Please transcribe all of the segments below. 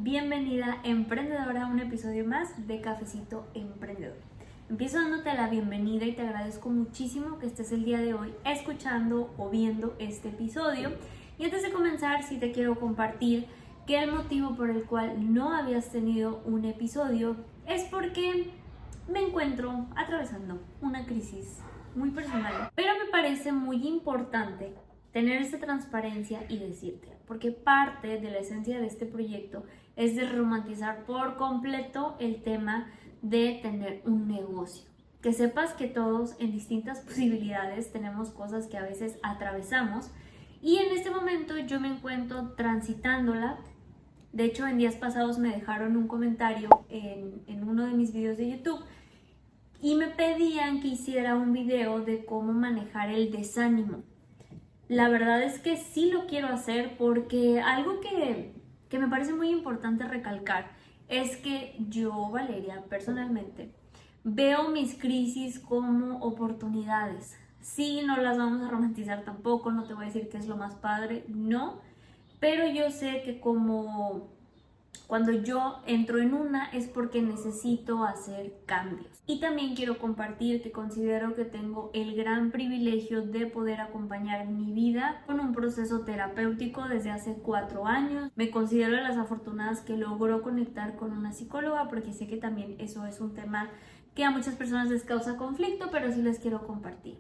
bienvenida emprendedora a un episodio más de Cafecito Emprendedor. Empiezo dándote la bienvenida y te agradezco muchísimo que estés el día de hoy escuchando o viendo este episodio. Y antes de comenzar, sí te quiero compartir que el motivo por el cual no habías tenido un episodio es porque me encuentro atravesando una crisis muy personal. Pero me parece muy importante tener esa transparencia y decirte, porque parte de la esencia de este proyecto es desromantizar por completo el tema de tener un negocio. Que sepas que todos en distintas posibilidades tenemos cosas que a veces atravesamos y en este momento yo me encuentro transitándola. De hecho, en días pasados me dejaron un comentario en uno de mis videos de YouTube y me pedían que hiciera un video de cómo manejar el desánimo. La verdad es que sí lo quiero hacer porque algo que me parece muy importante recalcar es que yo, Valeria, personalmente, veo mis crisis como oportunidades. Sí, no las vamos a romantizar tampoco, no te voy a decir que es lo más padre, no, pero yo sé que cuando yo entro en una es porque necesito hacer cambios. Y también quiero compartir que considero que tengo el gran privilegio de poder acompañar mi vida con un proceso terapéutico desde hace 4 años. Me considero de las afortunadas que logró conectar con una psicóloga porque sé que también eso es un tema que a muchas personas les causa conflicto, pero sí les quiero compartir.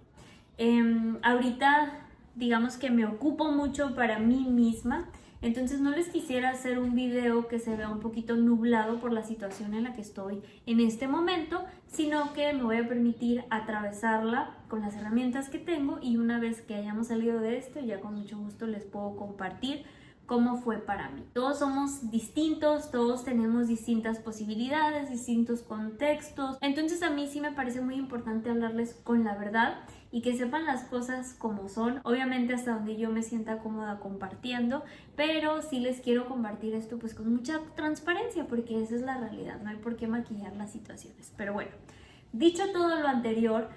Ahorita digamos que me ocupo mucho para mí misma. Entonces no les quisiera hacer un video que se vea un poquito nublado por la situación en la que estoy en este momento, sino que me voy a permitir atravesarla con las herramientas que tengo y una vez que hayamos salido de esto, ya con mucho gusto les puedo compartir cómo fue para mí. Todos somos distintos, todos tenemos distintas posibilidades, distintos contextos. Entonces a mí sí me parece muy importante hablarles con la verdad y que sepan las cosas como son. Obviamente hasta donde yo me sienta cómoda compartiendo, pero sí les quiero compartir esto pues con mucha transparencia porque esa es la realidad, no hay por qué maquillar las situaciones. Pero bueno, dicho todo lo anterior,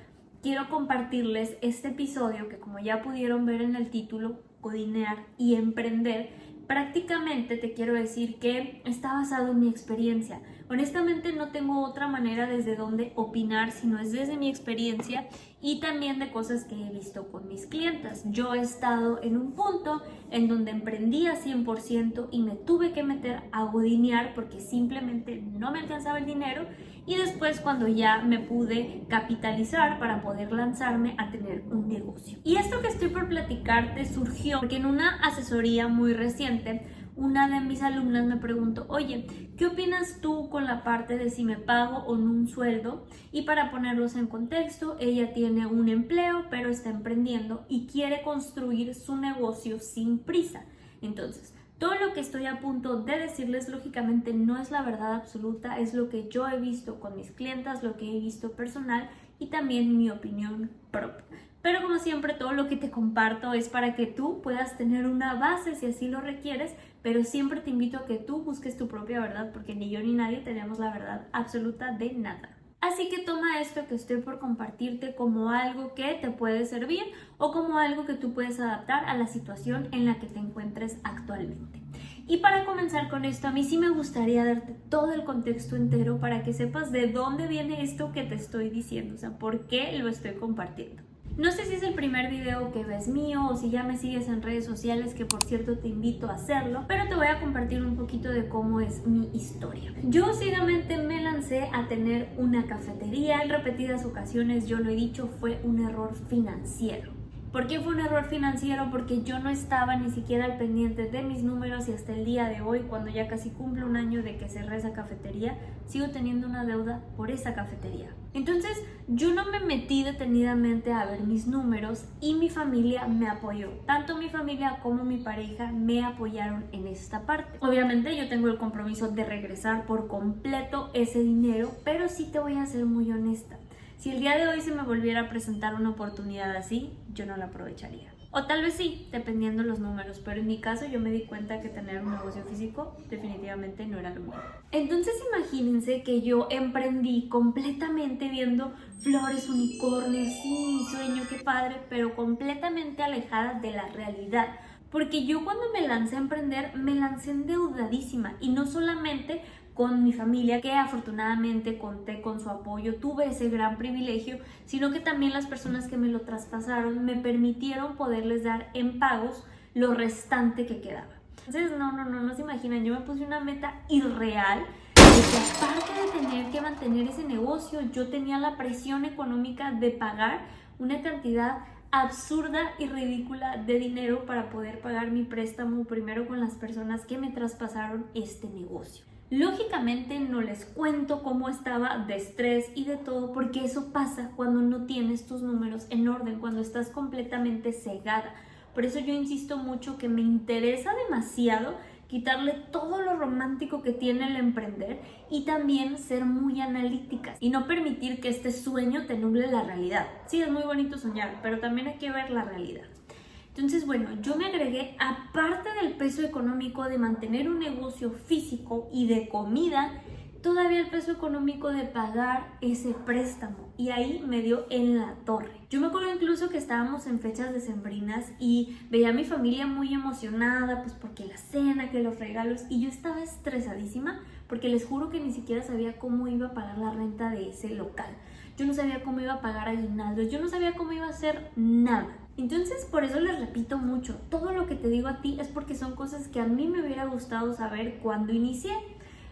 quiero compartirles este episodio que, como ya pudieron ver en el título, Codinear y Emprender, prácticamente te quiero decir que está basado en mi experiencia. Honestamente no tengo otra manera desde donde opinar, sino es desde mi experiencia y también de cosas que he visto con mis clientas. Yo he estado en un punto en donde emprendía 100% y me tuve que meter a godinear porque simplemente no me alcanzaba el dinero, y después cuando ya me pude capitalizar para poder lanzarme a tener un negocio. Y esto que estoy por platicarte surgió porque en una asesoría muy reciente una de mis alumnas me preguntó: oye, ¿qué opinas tú con la parte de si me pago o no un sueldo? Y para ponerlos en contexto, ella tiene un empleo pero está emprendiendo y quiere construir su negocio sin prisa. Entonces, todo lo que estoy a punto de decirles lógicamente no es la verdad absoluta, es lo que yo he visto con mis clientas, lo que he visto personal y también mi opinión propia. Pero como siempre, todo lo que te comparto es para que tú puedas tener una base si así lo requieres, pero siempre te invito a que tú busques tu propia verdad porque ni yo ni nadie tenemos la verdad absoluta de nada. Así que toma esto que estoy por compartirte como algo que te puede servir o como algo que tú puedes adaptar a la situación en la que te encuentres actualmente. Y para comenzar con esto, a mí sí me gustaría darte todo el contexto entero para que sepas de dónde viene esto que te estoy diciendo, o sea, por qué lo estoy compartiendo. No sé si es el primer video que ves mío o si ya me sigues en redes sociales, que por cierto te invito a hacerlo, pero te voy a compartir un poquito de cómo es mi historia. Yo ciegamente me lancé a tener una cafetería. En repetidas ocasiones yo lo he dicho, fue un error financiero. ¿Por qué fue un error financiero? Porque yo no estaba ni siquiera al pendiente de mis números y hasta el día de hoy, cuando ya casi cumplo un año de que cerré esa cafetería, sigo teniendo una deuda por esa cafetería. Entonces yo no me metí detenidamente a ver mis números y mi familia me apoyó. Tanto mi familia como mi pareja me apoyaron en esta parte. Obviamente yo tengo el compromiso de regresar por completo ese dinero, pero sí te voy a ser muy honesta. Si el día de hoy se me volviera a presentar una oportunidad así, yo no la aprovecharía. O tal vez sí, dependiendo de los números, pero en mi caso yo me di cuenta que tener un negocio físico definitivamente no era lo mío. Entonces imagínense que yo emprendí completamente viendo flores, unicornios, sí, mi sueño, qué padre, pero completamente alejada de la realidad. Porque yo cuando me lancé a emprender, me lancé endeudadísima y no solamente con mi familia, que afortunadamente conté con su apoyo, tuve ese gran privilegio, sino que también las personas que me lo traspasaron me permitieron poderles dar en pagos lo restante que quedaba. Entonces, no se imaginan, yo me puse una meta irreal, porque aparte de tener que mantener ese negocio, yo tenía la presión económica de pagar una cantidad absurda y ridícula de dinero para poder pagar mi préstamo primero con las personas que me traspasaron este negocio. Lógicamente no les cuento cómo estaba de estrés y de todo, porque eso pasa cuando no tienes tus números en orden, cuando estás completamente cegada. Por eso yo insisto mucho que me interesa demasiado quitarle todo lo romántico que tiene el emprender y también ser muy analíticas y no permitir que este sueño te nuble la realidad. Sí, es muy bonito soñar, pero también hay que ver la realidad. Entonces, bueno, yo me agregué, aparte del peso económico de mantener un negocio físico y de comida, todavía el peso económico de pagar ese préstamo, y ahí me dio en la torre. Yo me acuerdo incluso que estábamos en fechas decembrinas y veía a mi familia muy emocionada, pues porque la cena, que los regalos, y yo estaba estresadísima porque les juro que ni siquiera sabía cómo iba a pagar la renta de ese local. Yo no sabía cómo iba a pagar aguinaldos, yo no sabía cómo iba a hacer nada. Entonces, por eso les repito mucho, todo lo que te digo a ti es porque son cosas que a mí me hubiera gustado saber cuando inicié.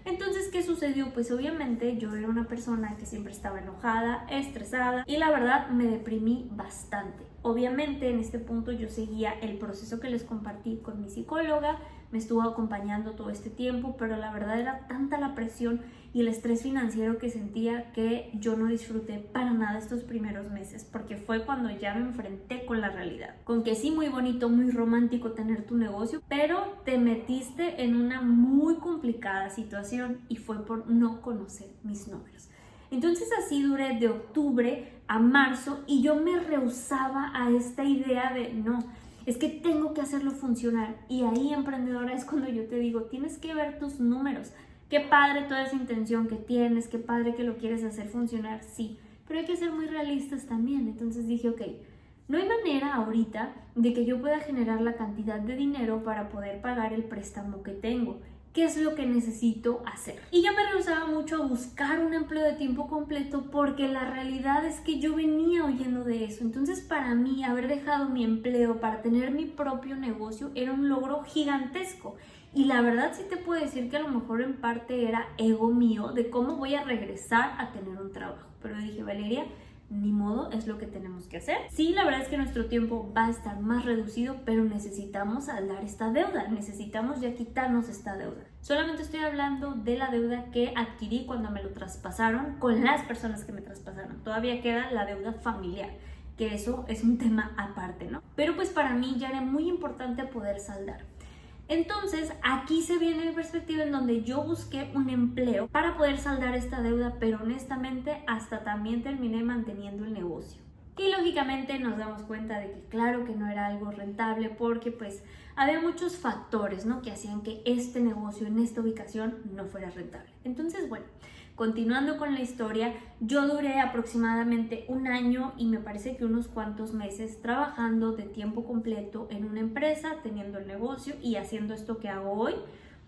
Entonces, ¿qué sucedió? Pues obviamente yo era una persona que siempre estaba enojada, estresada y la verdad me deprimí bastante. Obviamente en este punto yo seguía el proceso que les compartí con mi psicóloga, me estuvo acompañando todo este tiempo, pero la verdad era tanta la presión y el estrés financiero que sentía que yo no disfruté para nada estos primeros meses, porque fue cuando ya me enfrenté con la realidad. Con que sí, muy bonito, muy romántico tener tu negocio, pero te metiste en una muy complicada situación y fue por no conocer mis números. Entonces así duré de octubre a marzo y yo me rehusaba a esta idea de no, es que tengo que hacerlo funcionar. Y ahí, emprendedora, es cuando yo te digo, tienes que ver tus números. Qué padre toda esa intención que tienes, qué padre que lo quieres hacer funcionar, sí, pero hay que ser muy realistas también. Entonces dije, ok, no hay manera ahorita de que yo pueda generar la cantidad de dinero para poder pagar el préstamo que tengo. ¿Qué es lo que necesito hacer? Y yo me rehusaba mucho a buscar un empleo de tiempo completo porque la realidad es que yo venía huyendo de eso. Entonces, para mí, haber dejado mi empleo para tener mi propio negocio era un logro gigantesco. Y la verdad sí te puedo decir que a lo mejor en parte era ego mío de cómo voy a regresar a tener un trabajo. Pero dije, Valeria, ni modo, es lo que tenemos que hacer. Sí, la verdad es que nuestro tiempo va a estar más reducido, pero necesitamos saldar esta deuda, necesitamos ya quitarnos esta deuda. Solamente estoy hablando de la deuda que adquirí cuando me lo traspasaron con las personas que me traspasaron. Todavía queda la deuda familiar, que eso es un tema aparte, ¿no? Pero pues para mí ya era muy importante poder saldar. Entonces, aquí se viene mi perspectiva en donde yo busqué un empleo para poder saldar esta deuda, pero honestamente hasta también terminé manteniendo el negocio. Y lógicamente nos damos cuenta de que claro que no era algo rentable porque pues había muchos factores, ¿no?, que hacían que este negocio en esta ubicación no fuera rentable. Entonces, bueno, continuando con la historia, yo duré aproximadamente un año y me parece que unos cuantos meses trabajando de tiempo completo en una empresa, teniendo el negocio y haciendo esto que hago hoy,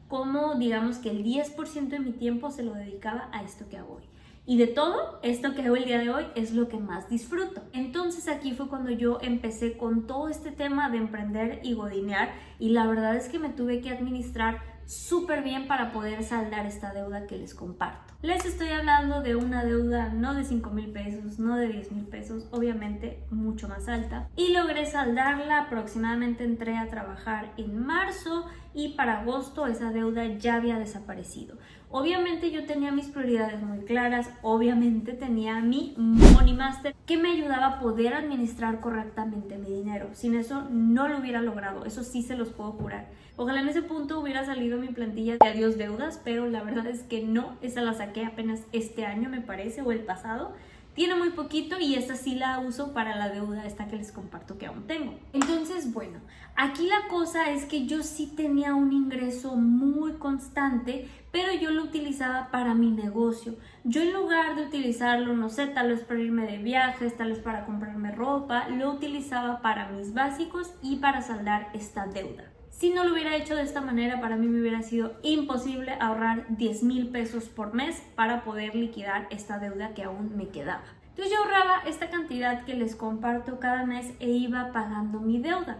como digamos que el 10% de mi tiempo se lo dedicaba a esto que hago hoy. Y de todo, esto que hago el día de hoy es lo que más disfruto. Entonces aquí fue cuando yo empecé con todo este tema de emprender y godinear y la verdad es que me tuve que administrar súper bien para poder saldar esta deuda que les comparto. Les estoy hablando de una deuda no de 5,000 pesos, no de 10,000 pesos, obviamente mucho más alta. Y logré saldarla, aproximadamente entré a trabajar en marzo y para agosto esa deuda ya había desaparecido. Obviamente yo tenía mis prioridades muy claras, obviamente tenía mi Money Master que me ayudaba a poder administrar correctamente mi dinero. Sin eso no lo hubiera logrado, eso sí se los puedo jurar. Ojalá en ese punto hubiera salido mi plantilla de adiós deudas, pero la verdad es que no, esa la saqué apenas este año me parece o el pasado. tiene muy poquito y esta sí la uso para la deuda esta que les comparto que aún tengo. Entonces, bueno, aquí la cosa es que yo sí tenía un ingreso muy constante, pero yo lo utilizaba para mi negocio. Yo en lugar de utilizarlo, no sé, tal vez para irme de viajes, tal vez para comprarme ropa, lo utilizaba para mis básicos y para saldar esta deuda. Si no lo hubiera hecho de esta manera, para mí me hubiera sido imposible ahorrar 10,000 pesos por mes para poder liquidar esta deuda que aún me quedaba. Entonces yo ahorraba esta cantidad que les comparto cada mes e iba pagando mi deuda.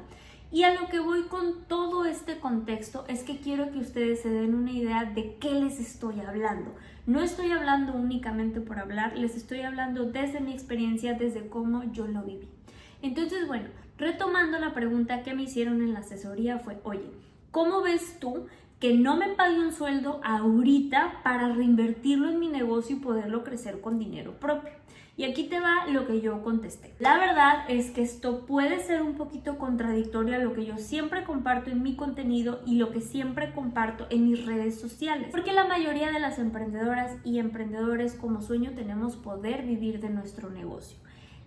Y a lo que voy con todo este contexto es que quiero que ustedes se den una idea de qué les estoy hablando. No estoy hablando únicamente por hablar, les estoy hablando desde mi experiencia, desde cómo yo lo viví. Entonces, bueno, retomando la pregunta que me hicieron en la asesoría fue, oye, ¿cómo ves tú que no me pague un sueldo ahorita para reinvertirlo en mi negocio y poderlo crecer con dinero propio? Y aquí te va lo que yo contesté. La verdad es que esto puede ser un poquito contradictorio a lo que yo siempre comparto en mi contenido y lo que siempre comparto en mis redes sociales. Porque la mayoría de las emprendedoras y emprendedores como sueño tenemos poder vivir de nuestro negocio.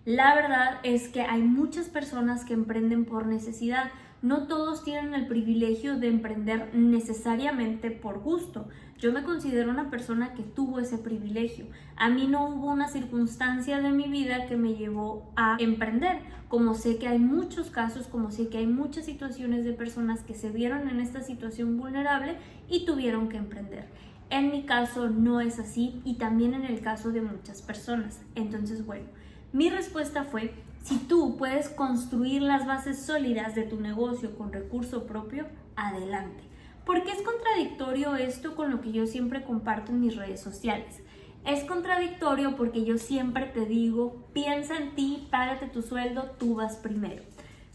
La verdad es que hay muchas personas que emprenden por necesidad. No todos tienen el privilegio de emprender necesariamente por gusto. Yo me considero una persona que tuvo ese privilegio. A mí no hubo una circunstancia de mi vida que me llevó a emprender. Como sé que hay muchos casos, como sé que hay muchas situaciones de personas que se vieron en esta situación vulnerable y tuvieron que emprender. En mi caso no es así y también en el caso de muchas personas. Entonces, bueno, mi respuesta fue, si tú puedes construir las bases sólidas de tu negocio con recurso propio, adelante. ¿Por qué es contradictorio esto con lo que yo siempre comparto en mis redes sociales? Es contradictorio porque yo siempre te digo, piensa en ti, págate tu sueldo, tú vas primero.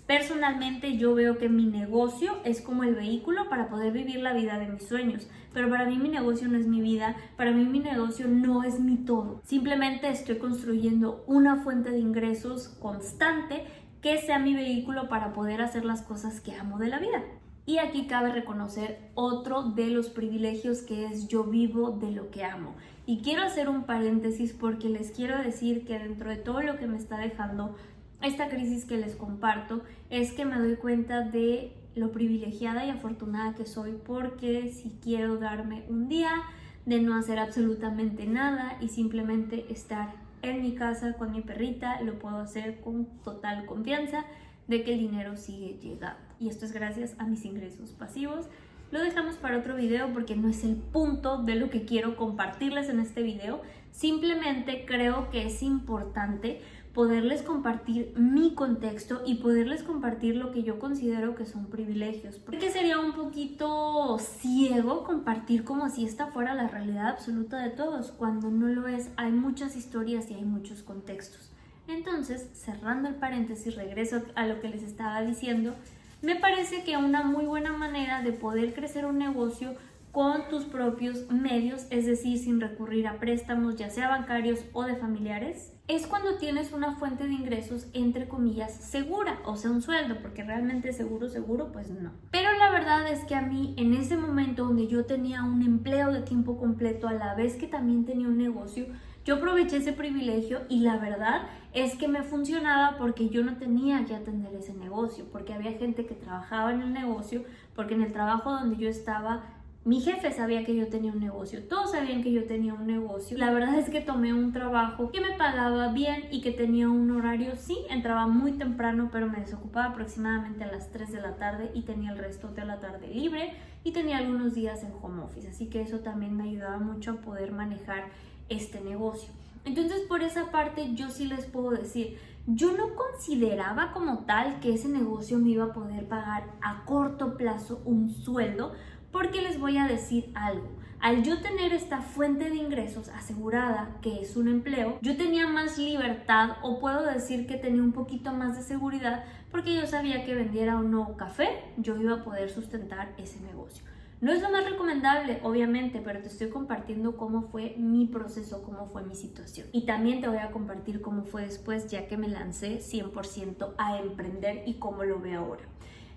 Personalmente yo veo que mi negocio es como el vehículo para poder vivir la vida de mis sueños, pero para mí mi negocio no es mi vida, para mí mi negocio no es mi todo. Simplemente estoy construyendo una fuente de ingresos constante que sea mi vehículo para poder hacer las cosas que amo de la vida. Y aquí cabe reconocer otro de los privilegios que es yo vivo de lo que amo. Y quiero hacer un paréntesis porque les quiero decir que dentro de todo lo que me está dejando esta crisis que les comparto es que me doy cuenta de lo privilegiada y afortunada que soy, porque si quiero darme un día de no hacer absolutamente nada y simplemente estar en mi casa con mi perrita, lo puedo hacer con total confianza de que el dinero sigue llegando. Y esto es gracias a mis ingresos pasivos. Lo dejamos para otro video porque no es el punto de lo que quiero compartirles en este video. Simplemente creo que es importante poderles compartir mi contexto y poderles compartir lo que yo considero que son privilegios. Porque sería un poquito ciego compartir como si esta fuera la realidad absoluta de todos. Cuando no lo es, hay muchas historias y hay muchos contextos. Entonces, cerrando el paréntesis, regreso a lo que les estaba diciendo. Me parece que una muy buena manera de poder crecer un negocio con tus propios medios, es decir, sin recurrir a préstamos, ya sea bancarios o de familiares, es cuando tienes una fuente de ingresos, entre comillas, segura, o sea, un sueldo, porque realmente seguro, pues no. Pero la verdad es que a mí, en ese momento donde yo tenía un empleo de tiempo completo, a la vez que también tenía un negocio, yo aproveché ese privilegio y la verdad es que me funcionaba porque yo no tenía que atender ese negocio, porque había gente que trabajaba en el negocio, porque en el trabajo donde yo estaba, mi jefe sabía que yo tenía un negocio, todos sabían que yo tenía un negocio. La verdad es que tomé un trabajo que me pagaba bien y que tenía un horario, sí, entraba muy temprano, pero me desocupaba aproximadamente a las 3 de la tarde y tenía el resto de la tarde libre y tenía algunos días en home office, así que eso también me ayudaba mucho a poder manejar este negocio. Entonces, por esa parte yo sí les puedo decir, yo no consideraba como tal que ese negocio me iba a poder pagar a corto plazo un sueldo, porque les voy a decir algo. Al yo tener esta fuente de ingresos asegurada, que es un empleo, yo tenía más libertad, o puedo decir que tenía un poquito más de seguridad, porque yo sabía que vendiera o no café, yo iba a poder sustentar ese negocio. No es lo más recomendable, obviamente, pero te estoy compartiendo cómo fue mi proceso, cómo fue mi situación. Y también te voy a compartir cómo fue después, ya que me lancé 100% a emprender y cómo lo veo ahora.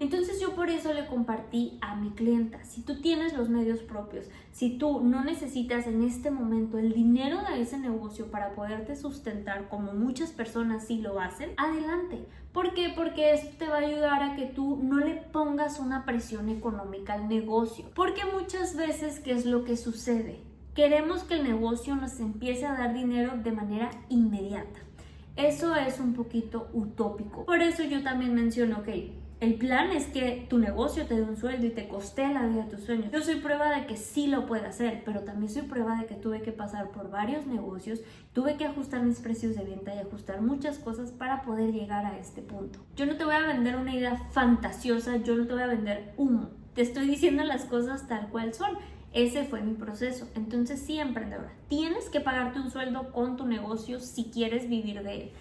Entonces yo por eso le compartí a mi clienta, si tú tienes los medios propios, si tú no necesitas en este momento el dinero de ese negocio para poderte sustentar como muchas personas sí lo hacen, adelante. ¿Por qué? Porque esto te va a ayudar a que tú no le pongas una presión económica al negocio. Porque muchas veces, ¿qué es lo que sucede? Queremos que el negocio nos empiece a dar dinero de manera inmediata. Eso es un poquito utópico. Por eso yo también menciono, ok, el plan es que tu negocio te dé un sueldo y te costee la vida de tus sueños. Yo soy prueba de que sí lo puedo hacer, pero también soy prueba de que tuve que pasar por varios negocios, tuve que ajustar mis precios de venta y ajustar muchas cosas para poder llegar a este punto. Yo no te voy a vender una idea fantasiosa, yo no te voy a vender humo. Te estoy diciendo las cosas tal cual son. Ese fue mi proceso. Entonces sí, emprendedora, tienes que pagarte un sueldo con tu negocio si quieres vivir de él.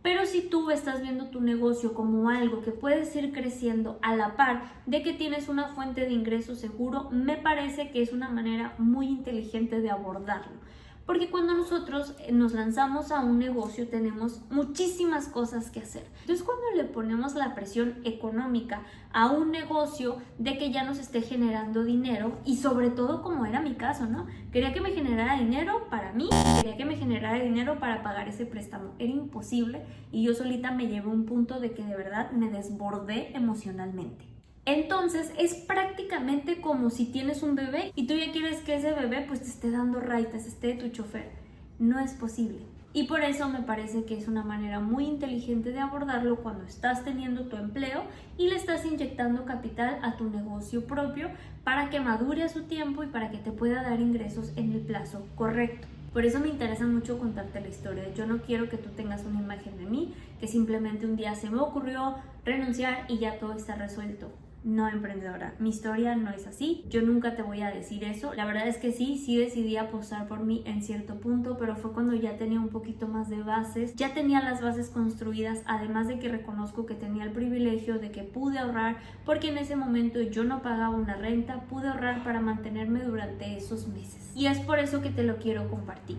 Pero si tú estás viendo tu negocio como algo que puedes ir creciendo a la par de que tienes una fuente de ingreso seguro, me parece que es una manera muy inteligente de abordarlo. Porque cuando nosotros nos lanzamos a un negocio tenemos muchísimas cosas que hacer. Entonces cuando le ponemos la presión económica a un negocio de que ya nos esté generando dinero, y sobre todo como era mi caso, ¿no? Quería que me generara dinero para mí, quería que me generara dinero para pagar ese préstamo. Era imposible y yo solita me llevé a un punto de que de verdad me desbordé emocionalmente. Entonces es prácticamente como si tienes un bebé y tú ya quieres que ese bebé pues te esté dando raitas, esté tu chofer. No es posible. Y por eso me parece que es una manera muy inteligente de abordarlo cuando estás teniendo tu empleo y le estás inyectando capital a tu negocio propio para que madure a su tiempo y para que te pueda dar ingresos en el plazo correcto. Por eso me interesa mucho contarte la historia. Yo no quiero que tú tengas una imagen de mí que simplemente un día se me ocurrió renunciar y ya todo está resuelto. No, emprendedora, mi historia no es así, yo nunca te voy a decir eso. La verdad es que sí decidí apostar por mí en cierto punto, pero fue cuando ya tenía un poquito más de bases, ya tenía las bases construidas, además de que reconozco que tenía el privilegio de que pude ahorrar, porque en ese momento yo no pagaba una renta, pude ahorrar para mantenerme durante esos meses. Y es por eso que te lo quiero compartir.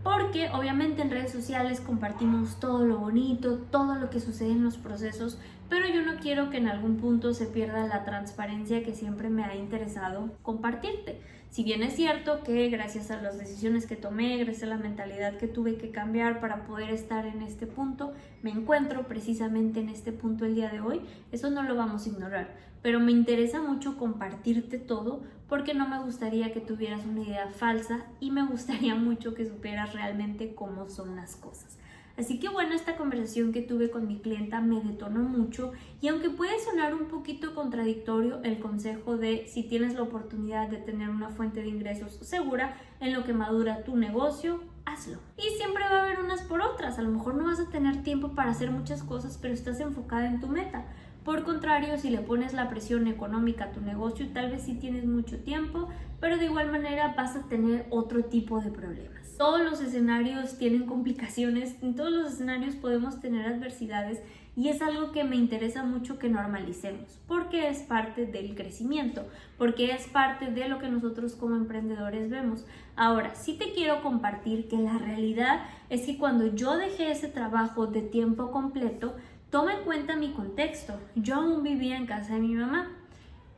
Porque obviamente en redes sociales compartimos todo lo bonito, todo lo que sucede en los procesos, pero yo no quiero que en algún punto se pierda la transparencia que siempre me ha interesado compartirte. Si bien es cierto que gracias a las decisiones que tomé, gracias a la mentalidad que tuve que cambiar para poder estar en este punto, me encuentro precisamente en este punto el día de hoy, eso no lo vamos a ignorar. Pero me interesa mucho compartirte todo porque no me gustaría que tuvieras una idea falsa y me gustaría mucho que supieras realmente cómo son las cosas. Así que bueno, esta conversación que tuve con mi clienta me detonó mucho y aunque puede sonar un poquito contradictorio el consejo de si tienes la oportunidad de tener una fuente de ingresos segura en lo que madura tu negocio, hazlo. Y siempre va a haber unas por otras, a lo mejor no vas a tener tiempo para hacer muchas cosas, pero estás enfocada en tu meta. Por contrario, si le pones la presión económica a tu negocio, tal vez sí tienes mucho tiempo, pero de igual manera vas a tener otro tipo de problemas. Todos los escenarios tienen complicaciones, en todos los escenarios podemos tener adversidades y es algo que me interesa mucho que normalicemos, porque es parte del crecimiento, porque es parte de lo que nosotros como emprendedores vemos. Ahora, sí te quiero compartir que la realidad es que cuando yo dejé ese trabajo de tiempo completo, toma en cuenta mi contexto. Yo aún vivía en casa de mi mamá.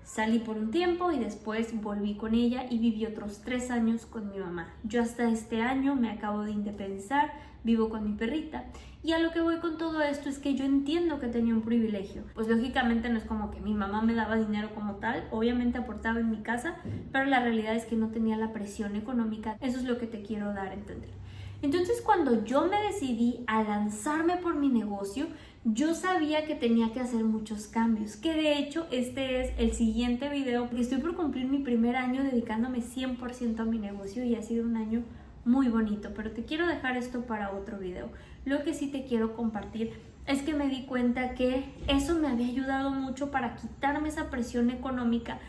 Salí por un tiempo y después volví con ella y viví otros 3 años con mi mamá. Yo hasta este año me acabo de independizar, vivo con mi perrita. Y a lo que voy con todo esto es que yo entiendo que tenía un privilegio. Pues lógicamente no es como que mi mamá me daba dinero como tal, obviamente aportaba en mi casa, pero la realidad es que no tenía la presión económica. Eso es lo que te quiero dar a entender. Entonces cuando yo me decidí a lanzarme por mi negocio, yo sabía que tenía que hacer muchos cambios, que de hecho este es el siguiente video, porque estoy por cumplir mi primer año dedicándome 100% a mi negocio y ha sido un año muy bonito, pero te quiero dejar esto para otro video. Lo que sí te quiero compartir es que me di cuenta que eso me había ayudado mucho para quitarme esa presión económica,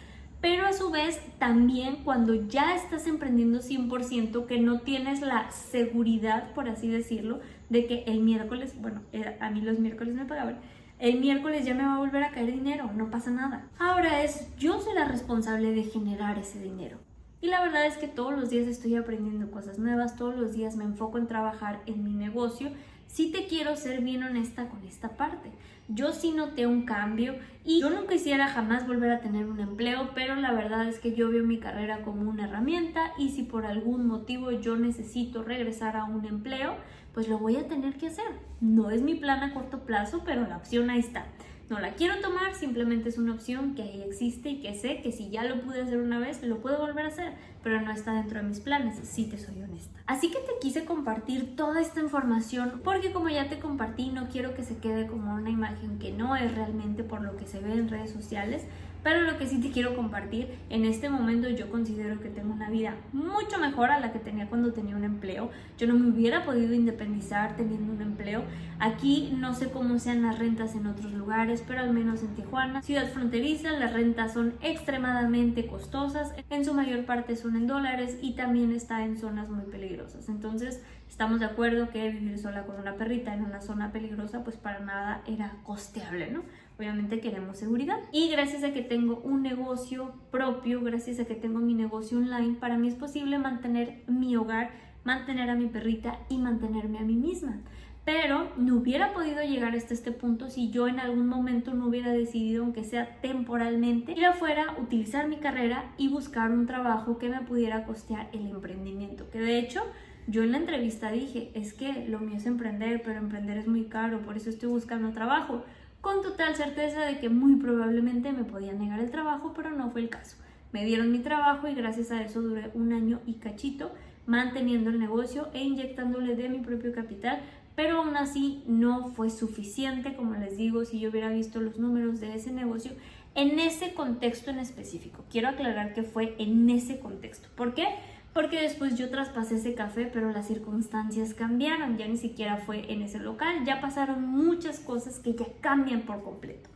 pero a su vez también cuando ya estás emprendiendo 100%, que no tienes la seguridad, por así decirlo, de que el miércoles, bueno, a mí los miércoles me pagaban, el miércoles ya me va a volver a caer dinero, no pasa nada. Ahora yo soy la responsable de generar ese dinero. Y la verdad es que todos los días estoy aprendiendo cosas nuevas, todos los días me enfoco en trabajar en mi negocio sí te quiero ser bien honesta con esta parte. Yo sí noté un cambio y yo no quisiera jamás volver a tener un empleo, pero la verdad es que yo veo mi carrera como una herramienta y si por algún motivo yo necesito regresar a un empleo, pues lo voy a tener que hacer. No es mi plan a corto plazo, pero la opción ahí está. No la quiero tomar, simplemente es una opción que ahí existe y que sé que si ya lo pude hacer una vez, lo puedo volver a hacer, pero no está dentro de mis planes, si te soy honesta. Así que te quise compartir toda esta información porque como ya te compartí, no quiero que se quede como una imagen que no es realmente por lo que se ve en redes sociales, pero lo que sí te quiero compartir, en este momento yo considero que tengo una vida mucho mejor a la que tenía cuando tenía un empleo. Yo no me hubiera podido independizar teniendo un empleo. Aquí no sé cómo sean las rentas en otros lugares, pero al menos en Tijuana, ciudad fronteriza, las rentas son extremadamente costosas. En su mayor parte son en dólares y también está en zonas muy peligrosas. Entonces, estamos de acuerdo que vivir sola con una perrita en una zona peligrosa, pues para nada era costeable, ¿no? Obviamente queremos seguridad. Y gracias a que tengo un negocio propio, gracias a que tengo mi negocio online, para mí es posible mantener mi hogar, mantener a mi perrita y mantenerme a mí misma. Pero no hubiera podido llegar hasta este punto si yo en algún momento no hubiera decidido, aunque sea temporalmente, ir afuera, utilizar mi carrera y buscar un trabajo que me pudiera costear el emprendimiento. Que de hecho, yo en la entrevista dije, es que lo mío es emprender, pero emprender es muy caro, por eso estoy buscando trabajo. Con total certeza de que muy probablemente me podían negar el trabajo, pero no fue el caso. Me dieron mi trabajo y gracias a eso duré 1 año y cachito manteniendo el negocio e inyectándole de mi propio capital, pero aún así no fue suficiente, como les digo, si yo hubiera visto los números de ese negocio en ese contexto en específico. Quiero aclarar que fue en ese contexto. ¿Por qué? Porque después yo traspasé ese café, pero las circunstancias cambiaron, ya ni siquiera fue en ese local, ya pasaron muchas cosas que ya cambian por completo.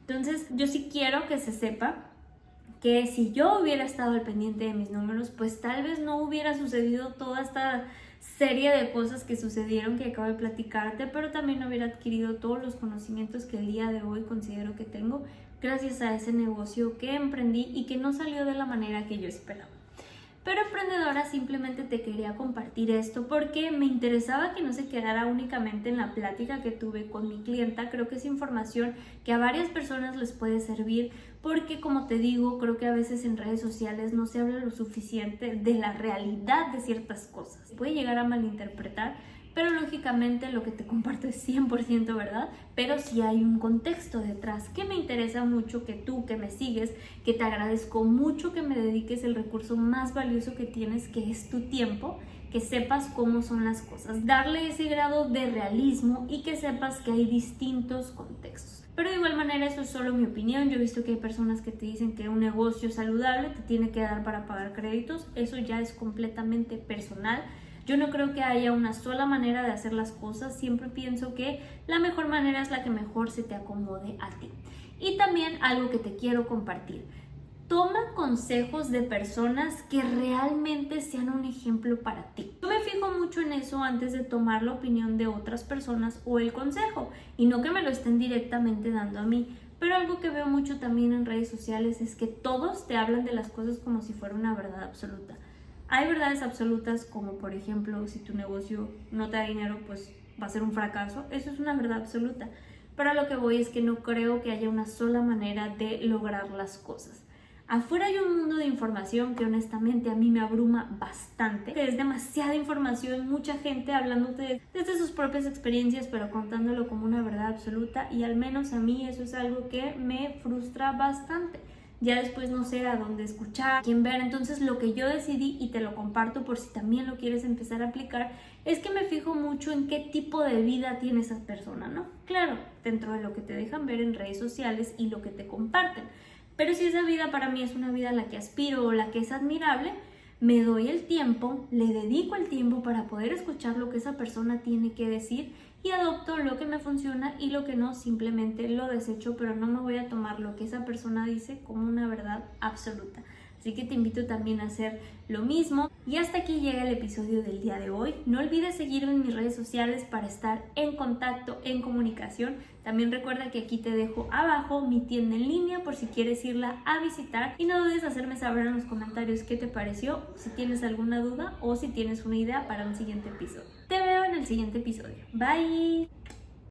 Entonces yo sí quiero que se sepa que si yo hubiera estado al pendiente de mis números, pues tal vez no hubiera sucedido toda esta serie de cosas que sucedieron que acabo de platicarte, pero también hubiera adquirido todos los conocimientos que el día de hoy considero que tengo gracias a ese negocio que emprendí y que no salió de la manera que yo esperaba. Pero emprendedora, simplemente te quería compartir esto porque me interesaba que no se quedara únicamente en la plática que tuve con mi clienta. Creo que es información que a varias personas les puede servir porque, como te digo, creo que a veces en redes sociales no se habla lo suficiente de la realidad de ciertas cosas. Puede llegar a malinterpretar, pero lógicamente lo que te comparto es 100% verdad, pero sí hay un contexto detrás que me interesa mucho que tú, que me sigues, que te agradezco mucho que me dediques el recurso más valioso que tienes, que es tu tiempo, que sepas cómo son las cosas, darle ese grado de realismo y que sepas que hay distintos contextos. Pero de igual manera eso es solo mi opinión. Yo he visto que hay personas que te dicen que un negocio saludable te tiene que dar para pagar créditos, eso ya es completamente personal. Yo no creo que haya una sola manera de hacer las cosas, siempre pienso que la mejor manera es la que mejor se te acomode a ti. Y también algo que te quiero compartir. Toma consejos de personas que realmente sean un ejemplo para ti. Yo me fijo mucho en eso antes de tomar la opinión de otras personas o el consejo, y no que me lo estén directamente dando a mí. Pero algo que veo mucho también en redes sociales es que todos te hablan de las cosas como si fuera una verdad absoluta. Hay verdades absolutas como, por ejemplo, si tu negocio no te da dinero, pues va a ser un fracaso. Eso es una verdad absoluta. Pero a lo que voy es que no creo que haya una sola manera de lograr las cosas. Afuera hay un mundo de información que honestamente a mí me abruma bastante. Es demasiada información, mucha gente hablándote desde sus propias experiencias, pero contándolo como una verdad absoluta. Y al menos a mí eso es algo que me frustra bastante. Ya después no sé a dónde escuchar, a quién ver. Entonces lo que yo decidí, y te lo comparto por si también lo quieres empezar a aplicar, es que me fijo mucho en qué tipo de vida tiene esa persona, ¿no? Claro, dentro de lo que te dejan ver en redes sociales y lo que te comparten. Pero si esa vida para mí es una vida a la que aspiro o la que es admirable, me doy el tiempo, le dedico el tiempo para poder escuchar lo que esa persona tiene que decir y adopto lo que me funciona y lo que no, simplemente lo desecho, pero no me voy a tomar lo que esa persona dice como una verdad absoluta. Así que te invito también a hacer lo mismo. Y hasta aquí llega el episodio del día de hoy. No olvides seguirme en mis redes sociales para estar en contacto, en comunicación. También recuerda que aquí te dejo abajo mi tienda en línea por si quieres irla a visitar. Y no dudes hacerme saber en los comentarios qué te pareció, si tienes alguna duda o si tienes una idea para un siguiente episodio. Te veo en el siguiente episodio. Bye.